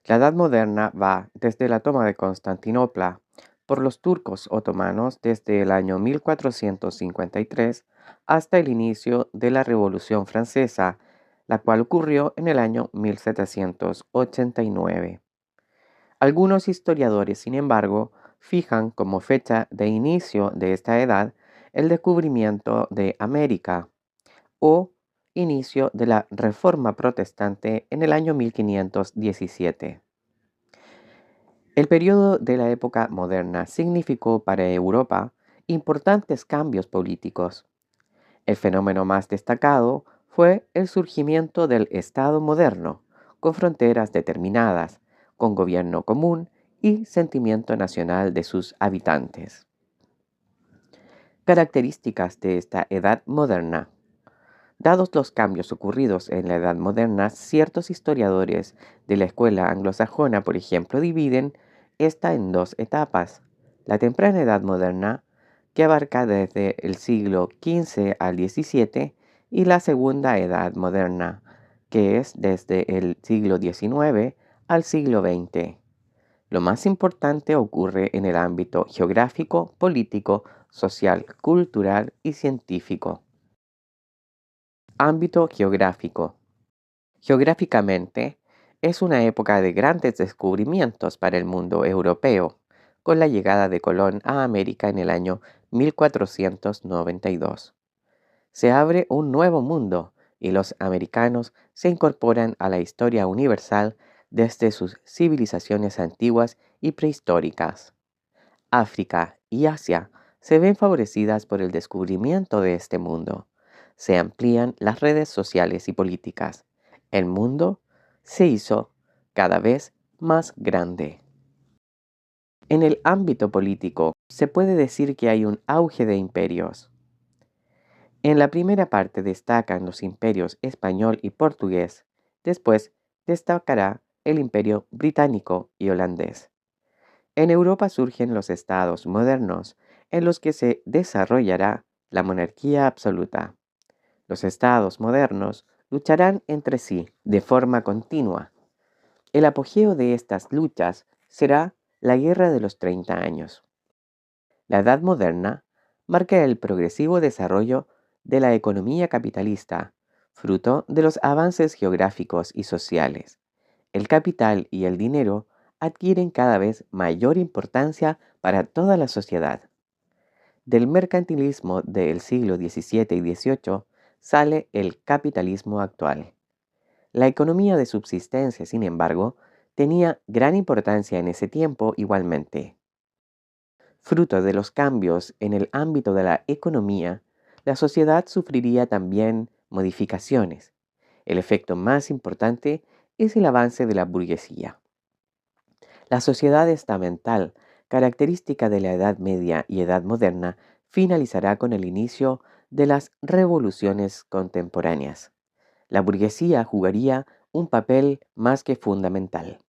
La Edad Moderna va desde la toma de Constantinopla por los turcos otomanos desde el año 1453 hasta el inicio de la Revolución Francesa, la cual ocurrió en el año 1789. Algunos historiadores, sin embargo, fijan como fecha de inicio de esta edad el descubrimiento de América o inicio de la Reforma Protestante en el año 1517. El periodo de la época moderna significó para Europa importantes cambios políticos. El fenómeno más destacado fue el surgimiento del Estado moderno, con fronteras determinadas, con gobierno común y sentimiento nacional de sus habitantes. Características de esta edad moderna. Dados los cambios ocurridos en la Edad Moderna, ciertos historiadores de la escuela anglosajona, por ejemplo, dividen esta en dos etapas. La temprana Edad Moderna, que abarca desde el siglo XV al XVII, y la Segunda Edad Moderna, que es desde el siglo XIX al siglo XX. Lo más importante ocurre en el ámbito geográfico, político, social, cultural y científico. Ámbito geográfico. Geográficamente, es una época de grandes descubrimientos para el mundo europeo, con la llegada de Colón a América en el año 1492. Se abre un nuevo mundo y los americanos se incorporan a la historia universal desde sus civilizaciones antiguas y prehistóricas. África y Asia se ven favorecidas por el descubrimiento de este mundo. Se amplían las redes sociales y políticas. El mundo se hizo cada vez más grande. En el ámbito político, se puede decir que hay un auge de imperios. En la primera parte destacan los imperios español y portugués. Después destacará el imperio británico y holandés. En Europa surgen los estados modernos, en los que se desarrollará la monarquía absoluta. Los estados modernos lucharán entre sí de forma continua. El apogeo de estas luchas será la Guerra de los 30 años. La Edad Moderna marca el progresivo desarrollo de la economía capitalista, fruto de los avances geográficos y sociales. El capital y el dinero adquieren cada vez mayor importancia para toda la sociedad. Del mercantilismo del siglo XVII y XVIII sale el capitalismo actual. La economía de subsistencia, sin embargo, tenía gran importancia en ese tiempo igualmente. Fruto de los cambios en el ámbito de la economía, la sociedad sufriría también modificaciones. El efecto más importante es el avance de la burguesía. La sociedad estamental, característica de la Edad Media y Edad Moderna, finalizará con el inicio de las revoluciones contemporáneas. La burguesía jugaría un papel más que fundamental.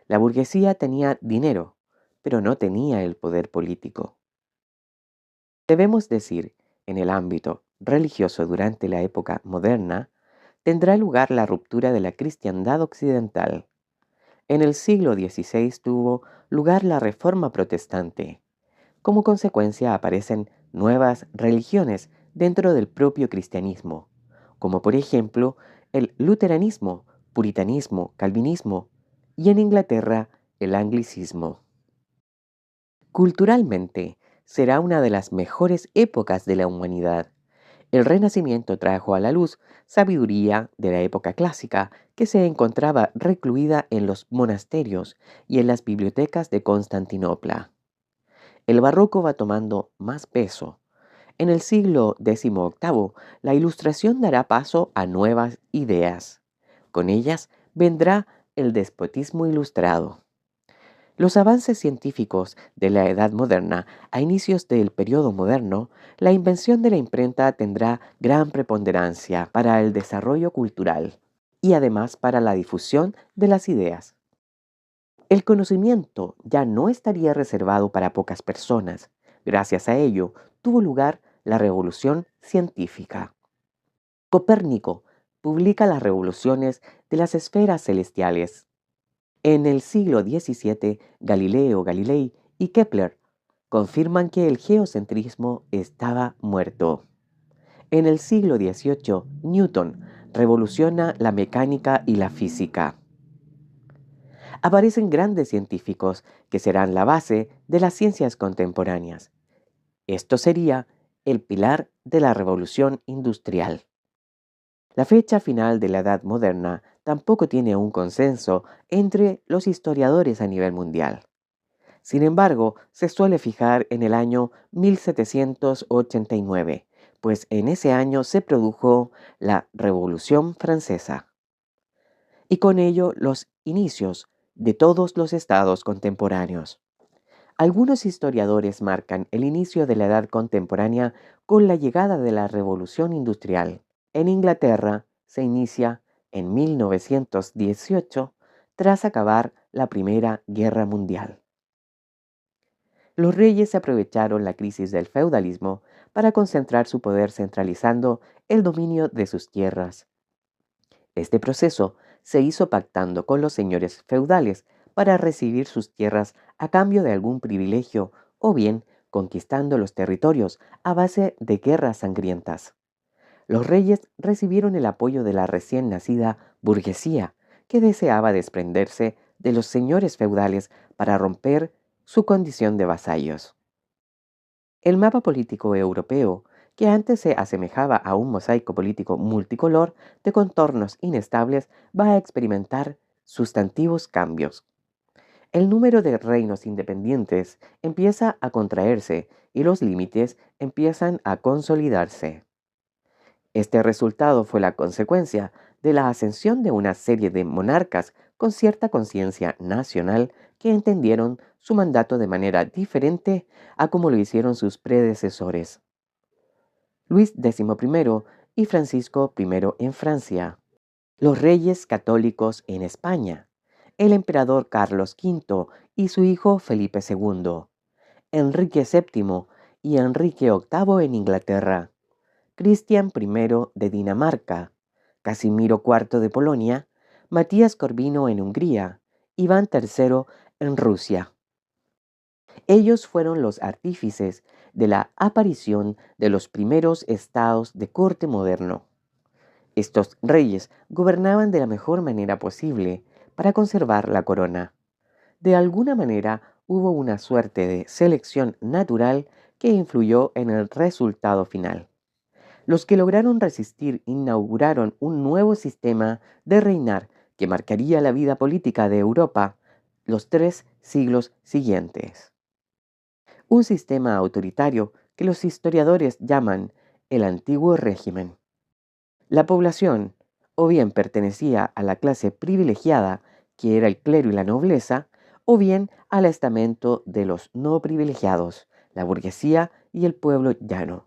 La burguesía tenía dinero, pero no tenía el poder político. Debemos decir, en el ámbito religioso durante la época moderna, tendrá lugar la ruptura de la cristiandad occidental. En el siglo XVI tuvo lugar la Reforma Protestante. Como consecuencia aparecen nuevas religiones dentro del propio cristianismo, como por ejemplo el luteranismo, puritanismo, calvinismo y en Inglaterra el anglicismo. Culturalmente, será una de las mejores épocas de la humanidad. El Renacimiento trajo a la luz sabiduría de la época clásica que se encontraba recluida en los monasterios y en las bibliotecas de Constantinopla. El barroco va tomando más peso. En el siglo XVIII, la Ilustración dará paso a nuevas ideas. Con ellas vendrá el despotismo ilustrado. Los avances científicos de la Edad Moderna a inicios del periodo moderno, la invención de la imprenta tendrá gran preponderancia para el desarrollo cultural y además para la difusión de las ideas. El conocimiento ya no estaría reservado para pocas personas. Gracias a ello, tuvo lugar la revolución científica. Copérnico publica las revoluciones de las esferas celestiales. En el siglo XVII, Galileo Galilei y Kepler confirman que el geocentrismo estaba muerto. En el siglo XVIII, Newton revoluciona la mecánica y la física. Aparecen grandes científicos que serán la base de las ciencias contemporáneas. Esto sería el pilar de la revolución industrial. La fecha final de la Edad Moderna tampoco tiene un consenso entre los historiadores a nivel mundial. Sin embargo, se suele fijar en el año 1789, pues en ese año se produjo la Revolución Francesa y con ello los inicios de todos los estados contemporáneos. Algunos historiadores marcan el inicio de la Edad Contemporánea con la llegada de la Revolución Industrial. En Inglaterra se inicia en 1918 tras acabar la Primera Guerra Mundial. Los reyes aprovecharon la crisis del feudalismo para concentrar su poder centralizando el dominio de sus tierras. Este proceso se hizo pactando con los señores feudales para recibir sus tierras a cambio de algún privilegio o bien conquistando los territorios a base de guerras sangrientas. Los reyes recibieron el apoyo de la recién nacida burguesía, que deseaba desprenderse de los señores feudales para romper su condición de vasallos. El mapa político europeo, que antes se asemejaba a un mosaico político multicolor de contornos inestables, va a experimentar sustantivos cambios. El número de reinos independientes empieza a contraerse y los límites empiezan a consolidarse. Este resultado fue la consecuencia de la ascensión de una serie de monarcas con cierta conciencia nacional que entendieron su mandato de manera diferente a como lo hicieron sus predecesores. Luis XI y Francisco I en Francia, los reyes católicos en España, el emperador Carlos V y su hijo Felipe II, Enrique VII y Enrique VIII en Inglaterra, Cristian I de Dinamarca, Casimiro IV de Polonia, Matías Corvino en Hungría, Iván III en Rusia. Ellos fueron los artífices de la aparición de los primeros estados de corte moderno. Estos reyes gobernaban de la mejor manera posible para conservar la corona. De alguna manera hubo una suerte de selección natural que influyó en el resultado final. Los que lograron resistir inauguraron un nuevo sistema de reinar que marcaría la vida política de Europa los 3 siglos siguientes. Un sistema autoritario que los historiadores llaman el antiguo régimen. La población o bien pertenecía a la clase privilegiada, que era el clero y la nobleza, o bien al estamento de los no privilegiados, la burguesía y el pueblo llano.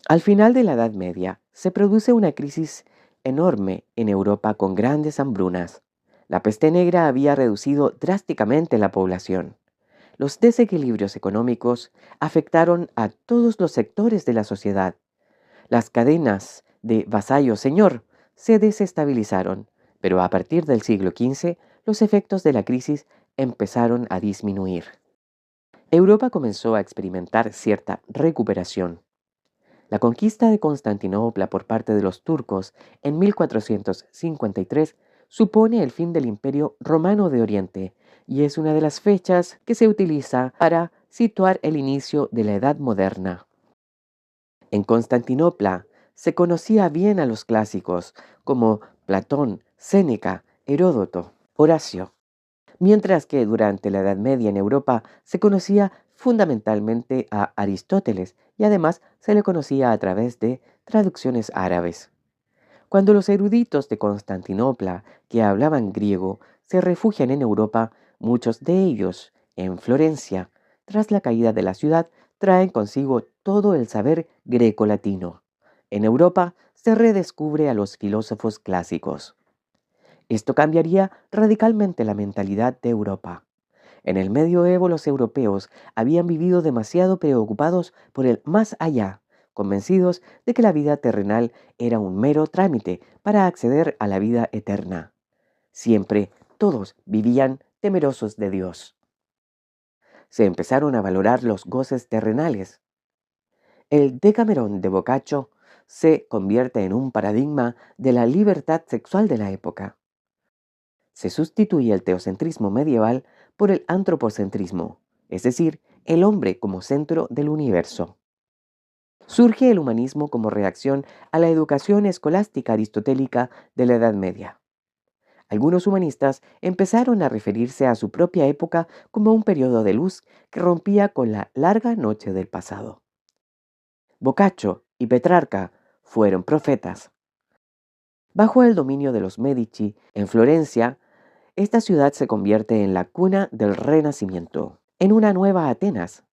Al final de la Edad Media se produce una crisis enorme en Europa con grandes hambrunas. La peste negra había reducido drásticamente la población. Los desequilibrios económicos afectaron a todos los sectores de la sociedad. Las cadenas de vasallo-señor se desestabilizaron, pero a partir del siglo XV los efectos de la crisis empezaron a disminuir. Europa comenzó a experimentar cierta recuperación. La conquista de Constantinopla por parte de los turcos en 1453 supone el fin del Imperio Romano de Oriente y es una de las fechas que se utiliza para situar el inicio de la Edad Moderna. En Constantinopla se conocía bien a los clásicos como Platón, Séneca, Heródoto, Horacio, mientras que durante la Edad Media en Europa se conocía fundamentalmente a Aristóteles y además se le conocía a través de traducciones árabes. Cuando los eruditos de Constantinopla, que hablaban griego, se refugian en Europa, muchos de ellos, en Florencia, tras la caída de la ciudad, traen consigo todo el saber greco-latino. En Europa se redescubre a los filósofos clásicos. Esto cambiaría radicalmente la mentalidad de Europa. En el medioevo los europeos habían vivido demasiado preocupados por el más allá, convencidos de que la vida terrenal era un mero trámite para acceder a la vida eterna. Siempre Todos vivían temerosos de Dios. Se empezaron a valorar los goces terrenales. El Decamerón de Boccaccio se convierte en un paradigma de la libertad sexual de la época. Se sustituye el teocentrismo medieval por el antropocentrismo, es decir, el hombre como centro del universo. Surge el humanismo como reacción a la educación escolástica aristotélica de la Edad Media. Algunos humanistas empezaron a referirse a su propia época como un periodo de luz que rompía con la larga noche del pasado. Boccaccio y Petrarca fueron profetas. Bajo el dominio de los Medici, en Florencia, esta ciudad se convierte en la cuna del Renacimiento, en una nueva Atenas.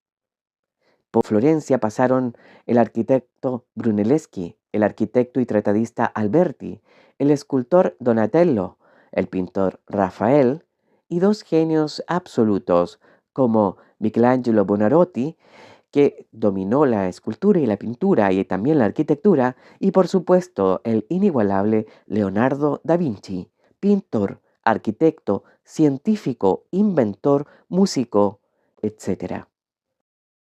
Por Florencia pasaron el arquitecto Brunelleschi, el arquitecto y tratadista Alberti, el escultor Donatello, el pintor Rafael y dos genios absolutos como Michelangelo Buonarroti, que dominó la escultura y la pintura y también la arquitectura, y por supuesto el inigualable Leonardo da Vinci, pintor, arquitecto, científico, inventor, músico, etc.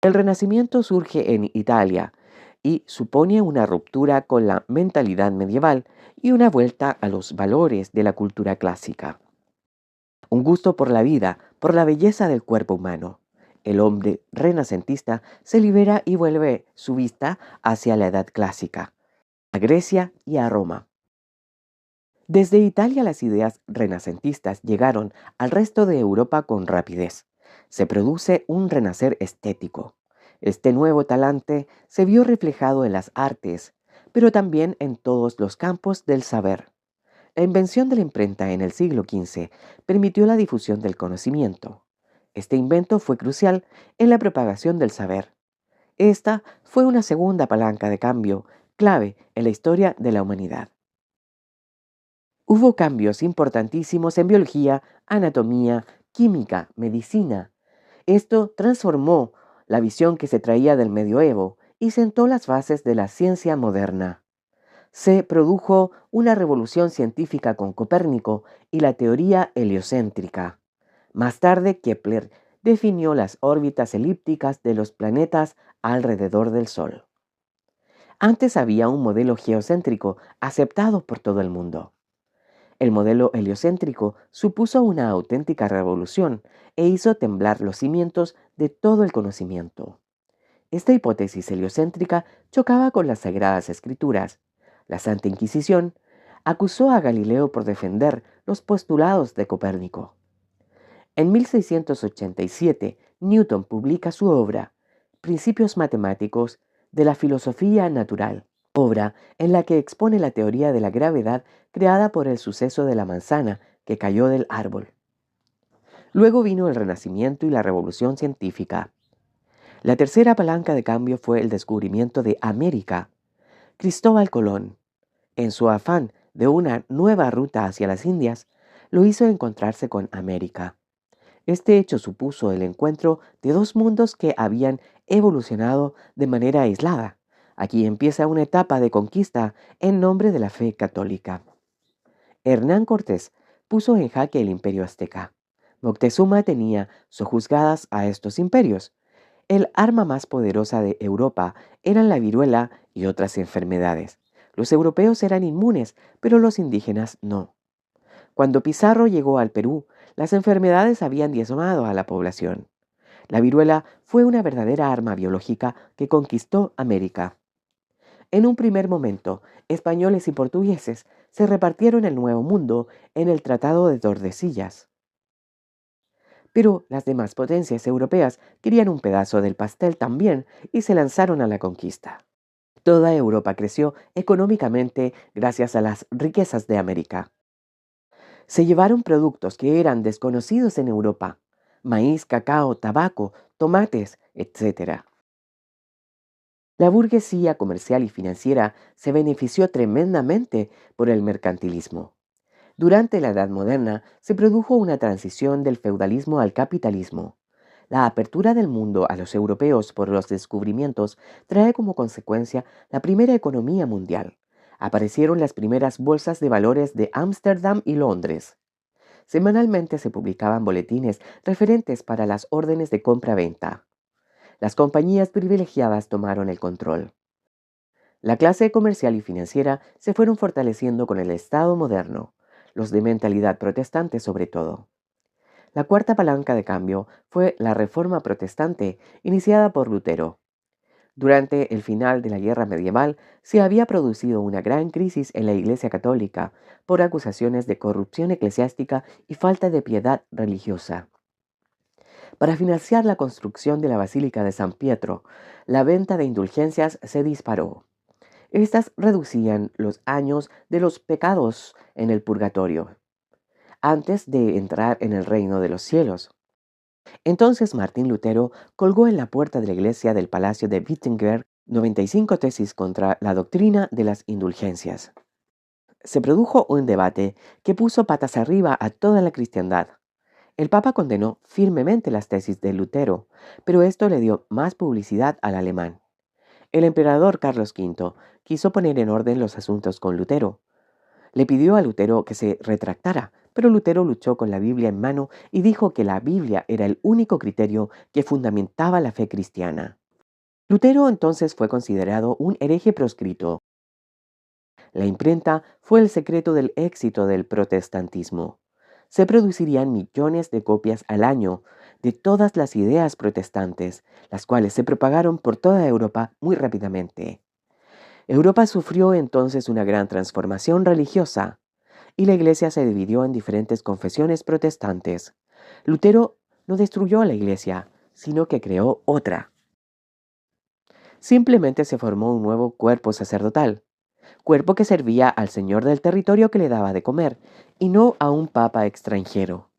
El Renacimiento surge en Italia y supone una ruptura con la mentalidad medieval y una vuelta a los valores de la cultura clásica. Un gusto por la vida, por la belleza del cuerpo humano. El hombre renacentista se libera y vuelve su vista hacia la edad clásica, a Grecia y a Roma. Desde Italia las ideas renacentistas llegaron al resto de Europa con rapidez. Se produce un renacer estético. Este nuevo talante se vio reflejado en las artes, pero también en todos los campos del saber. La invención de la imprenta en el siglo XV permitió la difusión del conocimiento. Este invento fue crucial en la propagación del saber. Esta fue una segunda palanca de cambio clave en la historia de la humanidad. Hubo cambios importantísimos en biología, anatomía, química, medicina. Esto transformó la visión que se traía del medioevo y sentó las bases de la ciencia moderna. Se produjo una revolución científica con Copérnico y la teoría heliocéntrica. Más tarde, Kepler definió las órbitas elípticas de los planetas alrededor del Sol. Antes había un modelo geocéntrico aceptado por todo el mundo. El modelo heliocéntrico supuso una auténtica revolución e hizo temblar los cimientos de todo el conocimiento. Esta hipótesis heliocéntrica chocaba con las Sagradas Escrituras. La Santa Inquisición acusó a Galileo por defender los postulados de Copérnico. En 1687, Newton publica su obra, Principios Matemáticos de la Filosofía Natural, obra en la que expone la teoría de la gravedad creada por el suceso de la manzana que cayó del árbol. Luego vino el Renacimiento y la Revolución Científica. La tercera palanca de cambio fue el descubrimiento de América. Cristóbal Colón, en su afán de una nueva ruta hacia las Indias, lo hizo encontrarse con América. Este hecho supuso el encuentro de dos mundos que habían evolucionado de manera aislada. Aquí empieza una etapa de conquista en nombre de la fe católica. Hernán Cortés puso en jaque el imperio azteca. Moctezuma tenía sojuzgadas a estos imperios. El arma más poderosa de Europa eran la viruela y otras enfermedades. Los europeos eran inmunes, pero los indígenas no. Cuando Pizarro llegó al Perú, las enfermedades habían diezmado a la población. La viruela fue una verdadera arma biológica que conquistó América. En un primer momento, españoles y portugueses se repartieron el Nuevo Mundo en el Tratado de Tordesillas. Pero las demás potencias europeas querían un pedazo del pastel también y se lanzaron a la conquista. Toda Europa creció económicamente gracias a las riquezas de América. Se llevaron productos que eran desconocidos en Europa: maíz, cacao, tabaco, tomates, etc. La burguesía comercial y financiera se benefició tremendamente por el mercantilismo. Durante la Edad Moderna se produjo una transición del feudalismo al capitalismo. La apertura del mundo a los europeos por los descubrimientos trae como consecuencia la primera economía mundial. Aparecieron las primeras bolsas de valores de Ámsterdam y Londres. Semanalmente se publicaban boletines referentes para las órdenes de compra-venta. Las compañías privilegiadas tomaron el control. La clase comercial y financiera se fueron fortaleciendo con el Estado moderno, los de mentalidad protestante sobre todo. La cuarta palanca de cambio fue la Reforma Protestante, iniciada por Lutero. Durante el final de la Guerra Medieval se había producido una gran crisis en la Iglesia Católica por acusaciones de corrupción eclesiástica y falta de piedad religiosa. Para financiar la construcción de la Basílica de San Pietro, la venta de indulgencias se disparó. Estas reducían los años de los pecados en el purgatorio, antes de entrar en el reino de los cielos. Entonces Martín Lutero colgó en la puerta de la iglesia del Palacio de Wittenberg 95 tesis contra la doctrina de las indulgencias. Se produjo un debate que puso patas arriba a toda la cristiandad. El Papa condenó firmemente las tesis de Lutero, pero esto le dio más publicidad al alemán. El emperador Carlos V quiso poner en orden los asuntos con Lutero. Le pidió a Lutero que se retractara, pero Lutero luchó con la Biblia en mano y dijo que la Biblia era el único criterio que fundamentaba la fe cristiana. Lutero entonces fue considerado un hereje proscrito. La imprenta fue el secreto del éxito del protestantismo. Se producirían millones de copias al año de todas las ideas protestantes, las cuales se propagaron por toda Europa muy rápidamente. Europa sufrió entonces una gran transformación religiosa y la iglesia se dividió en diferentes confesiones protestantes. Lutero no destruyó a la iglesia, sino que creó otra. Simplemente se formó un nuevo cuerpo sacerdotal, cuerpo que servía al señor del territorio que le daba de comer, y no a un papa extranjero.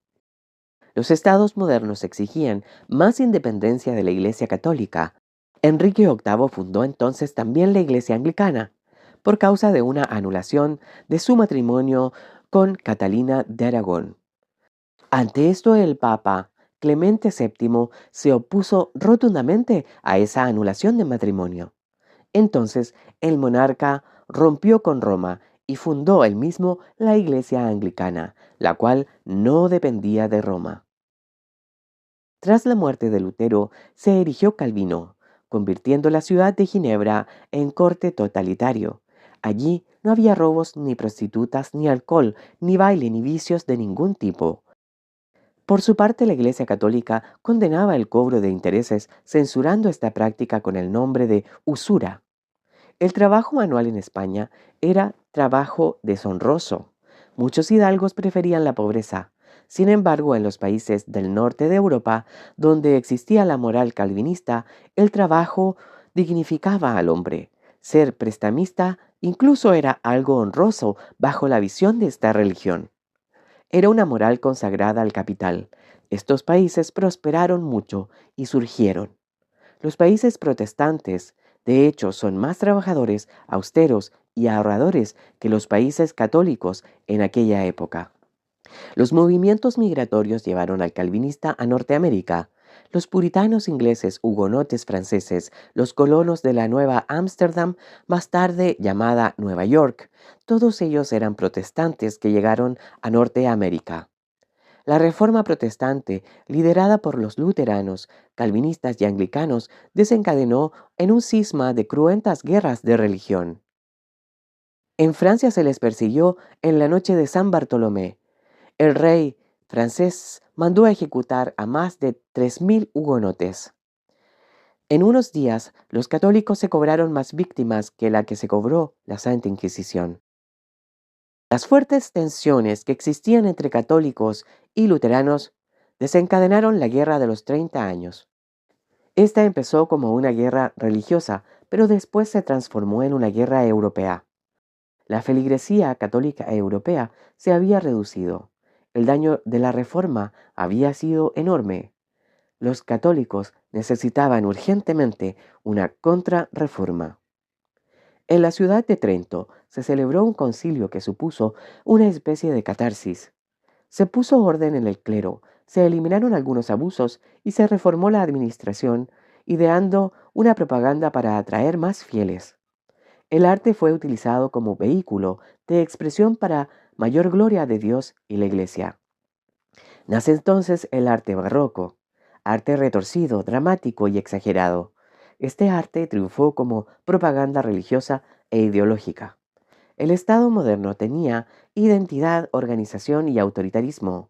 Los estados modernos exigían más independencia de la Iglesia católica. Enrique VIII fundó entonces también la Iglesia anglicana, por causa de una anulación de su matrimonio con Catalina de Aragón. Ante esto el Papa Clemente VII se opuso rotundamente a esa anulación de matrimonio. Entonces el monarca rompió con Roma y fundó él mismo la Iglesia anglicana, la cual no dependía de Roma. Tras la muerte de Lutero se erigió Calvino, convirtiendo la ciudad de Ginebra en corte totalitario. Allí no había robos, ni prostitutas, ni alcohol, ni baile, ni vicios de ningún tipo. Por su parte, la Iglesia Católica condenaba el cobro de intereses, censurando esta práctica con el nombre de usura. El trabajo manual en España era trabajo deshonroso. Muchos hidalgos preferían la pobreza. Sin embargo, en los países del norte de Europa, donde existía la moral calvinista, el trabajo dignificaba al hombre. Ser prestamista incluso era algo honroso bajo la visión de esta religión. Era una moral consagrada al capital. Estos países prosperaron mucho y surgieron. Los países protestantes, de hecho, son más trabajadores, austeros y ahorradores que los países católicos en aquella época. Los movimientos migratorios llevaron al calvinista a Norteamérica. Los puritanos ingleses, hugonotes franceses, los colonos de la Nueva Ámsterdam, más tarde llamada Nueva York, todos ellos eran protestantes que llegaron a Norteamérica. La Reforma Protestante, liderada por los luteranos, calvinistas y anglicanos, desencadenó en un cisma de cruentas guerras de religión. En Francia se les persiguió en la noche de San Bartolomé. El rey francés mandó a ejecutar a más de 3.000 hugonotes. En unos días, los católicos se cobraron más víctimas que la que se cobró la Santa Inquisición. Las fuertes tensiones que existían entre católicos y luteranos desencadenaron la Guerra de los 30 años. Esta empezó como una guerra religiosa, pero después se transformó en una guerra europea. La feligresía católica europea se había reducido. El daño de la Reforma había sido enorme. Los católicos necesitaban urgentemente una contrarreforma. En la ciudad de Trento se celebró un concilio que supuso una especie de catarsis. Se puso orden en el clero, se eliminaron algunos abusos y se reformó la administración, ideando una propaganda para atraer más fieles. El arte fue utilizado como vehículo de expresión para mayor gloria de Dios y la Iglesia. Nace entonces el arte barroco, arte retorcido, dramático y exagerado. Este arte triunfó como propaganda religiosa e ideológica. El Estado moderno tenía identidad, organización y autoritarismo.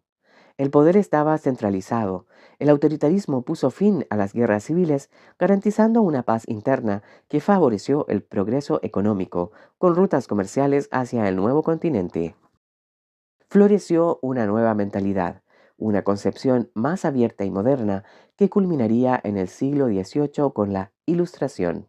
El poder estaba centralizado. El autoritarismo puso fin a las guerras civiles, garantizando una paz interna que favoreció el progreso económico, con rutas comerciales hacia el nuevo continente. Floreció una nueva mentalidad, una concepción más abierta y moderna que culminaría en el siglo XVIII con la Ilustración.